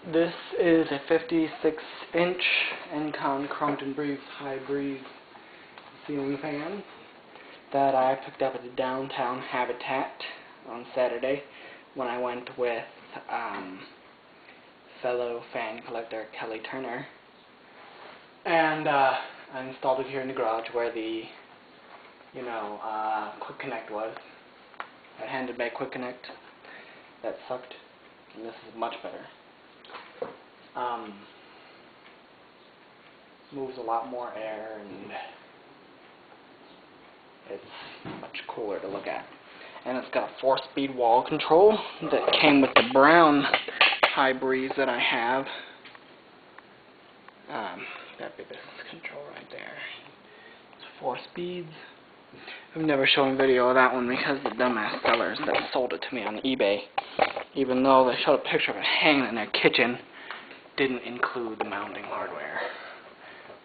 This is a 56-inch Encon Crompton Greaves high breeze ceiling fan that I picked up at the downtown Habitat on Saturday when I went with fellow fan collector Kelly Turner, and I installed it here in the garage where the quick connect was. I handed back quick connect. That sucked, and this is much better. Moves a lot more air, and it's much cooler to look at. And it's got a 4-speed wall control that came with the brown high breeze that I have. That'd be this control right there. It's 4 speeds. I've never shown video of that one because the dumbass sellers that sold it to me on eBay, even though they showed a picture of it hanging in their kitchen, didn't include the mounting hardware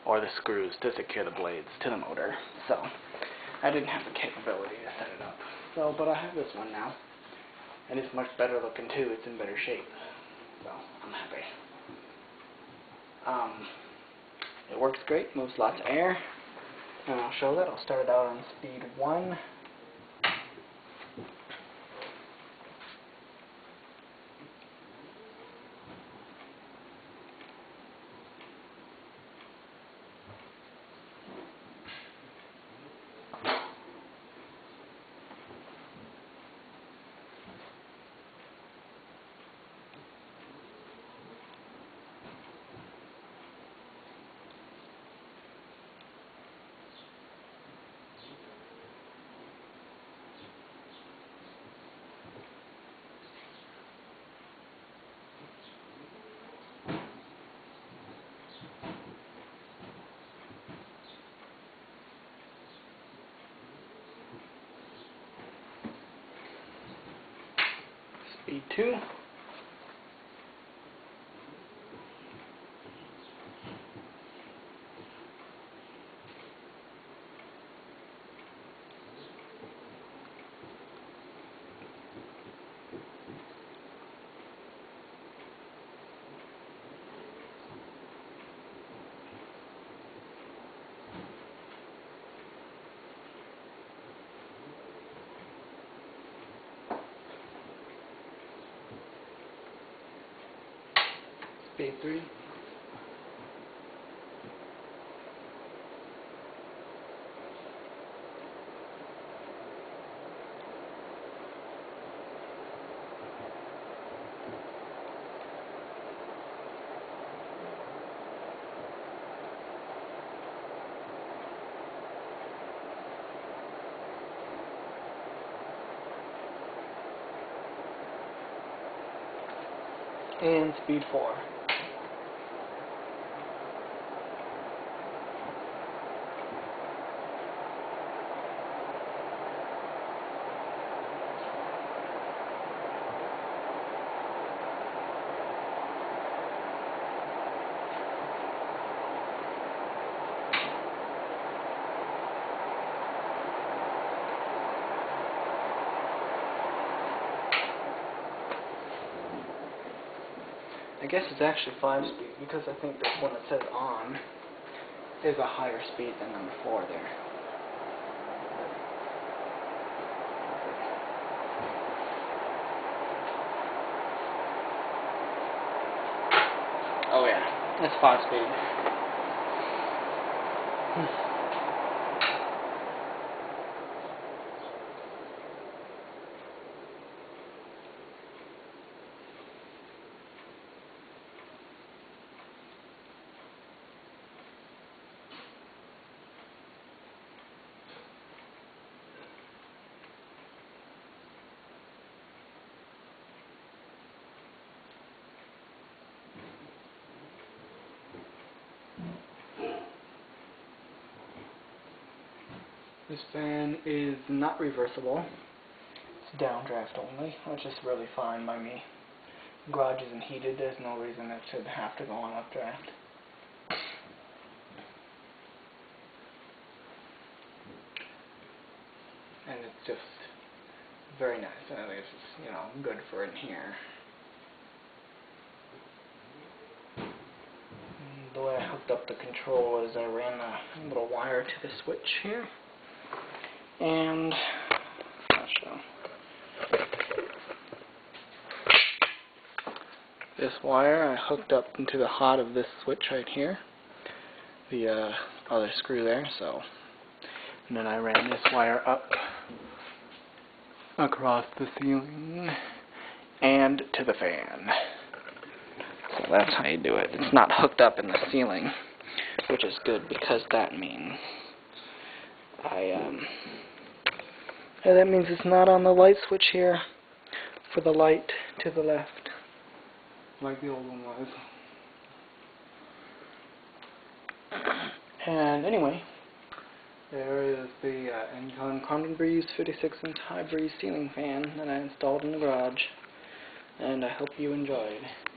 or the screws to secure the blades to the motor. So I didn't have the capability to set it up. So, but I have this one now, and it's much better looking too. It's in better shape, so I'm happy. It works great, moves lots of air, and I'll show that. I'll start it out on speed 1. Speed 2. Speed 3. And speed 4. I guess it's actually 5 speed because I think this one that says on is a higher speed than number 4 there. Oh yeah, it's 5 speed. This fan is not reversible. It's downdraft only, which is really fine by me. The garage isn't heated. There's no reason it should have to go on updraft. And it's just very nice. I think it's just, good for in here. hooked up the control is I ran a little wire to the switch here. And I'll show. This wire I hooked up into the hot of this switch right here, the other screw there. So, and then I ran this wire up across the ceiling and to the fan. So that's how you do it. It's not hooked up in the ceiling, which is good because that means that means it's not on the light switch here for the light to the left, like the old one was. And anyway, there is the Encon Crompton Greaves 56-inch high breeze ceiling fan that I installed in the garage, and I hope you enjoyed.